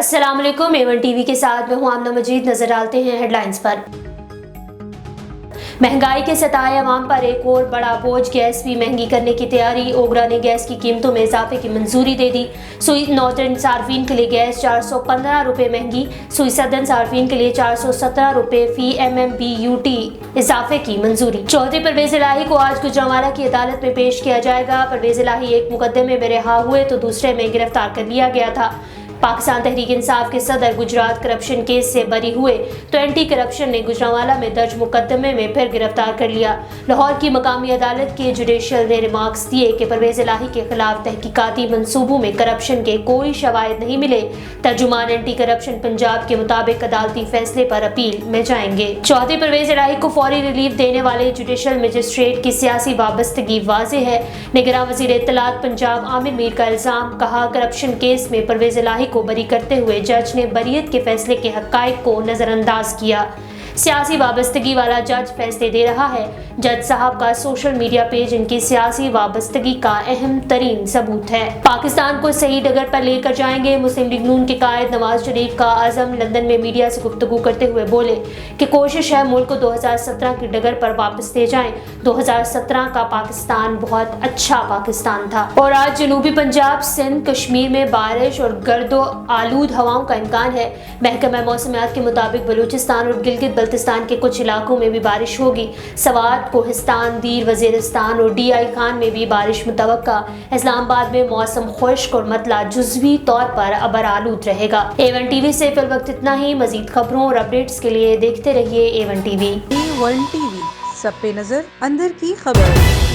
अस्सलाम वालेकुम। A1 TV के साथ मैं हूं आमना मजीद। नजर डालते हैं हेडलाइंस पर। महंगाई के सताए अवाम पर एक और बड़ा बोझ, गैस भी महंगी करने की तैयारी। ओगरा ने गैस की कीमतों में इजाफे की मंजूरी दे दी। सुई नॉर्दर्न सार्फिन के लिए गैस 415 रुपये महंगी, सुई सदर्न सार्फिन के लिए 417 रुपये फी MMBUT इजाफे की मंजूरी। चौधरी परवेज इलाही को आज गुजरांवाला की अदालत में पेश किया जाएगा। परवेज इलाही एक मुकदमे में रिहा हुए तो दूसरे में गिरफ्तार कर लिया गया था। पाकिस्तान तहरीक इंसाफ के सदर गुजरात करप्शन केस से बरी हुए तो एंटी करप्शन ने गुजरांवाला में दर्ज मुकदमे में फिर गिरफ्तार कर लिया। लाहौर की मकामी अदालत के जुडिशल ने रिमार्क्स दिए कि परवेज इलाही के खिलाफ तहकीकाती मंसूबों में करप्शन के कोई शवाहिद नहीं मिले। तर्जुमान एंटी करप्शन पंजाब के मुताबिक अदालती फैसले पर अपील में जाएंगे। चौधरी परवेज इलाही को फौरी रिलीफ देने वाले जुडिशल मजिस्ट्रेट की सियासी वाबस्तगी वाज़ेह है। निगरान वज़ीर इत्तलात पंजाब आमिर मीर का इल्जाम, कहा करप्शन केस में परवेज इलाही को बरी करते हुए जज ने बरीयत के फैसले के हक़ाइक़ को नजरअंदाज किया। सियासी वाबस्तगी वाला जज फैसले दे रहा है। जज साहब का सोशल मीडिया पेज इनकी सियासी वाबस्तगी का अहम तरीन सबूत है। पाकिस्तान को सही डगर पर लेकर जाएंगे। मुस्लिम लीग नून के कायद नवाज शरीफ का आज़म लंदन में मीडिया से गुफ्तगू करते हुए बोले कि कोशिश है मुल्क को 2017 की डगर पर वापस ले जाएं। 2017 का पाकिस्तान बहुत अच्छा पाकिस्तान था। और आज जनूबी पंजाब, सिंध, कश्मीर में बारिश और गर्दो आलूद हवाओं का इम्कान है। महकमा मौसमियात के मुताबिक बलूचिस्तान और गिलगित बल्तिस्तान के कुछ इलाकों में भी बारिश होगी। सवात, कोहिस्तान, दीर वजीरिस्तान और DI खान में भी बारिश मुतवक्का। इस्लामाबाद में मौसम खुश्क और मतला जुज़वी तौर पर अबर आलूद रहेगा। A1 टीवी से फिल वक्त इतना ही। मजीद खबरों और अपडेट्स के लिए देखते रहिए A1 टीवी। A1 टीवी, सब पे नजर, अंदर की खबर।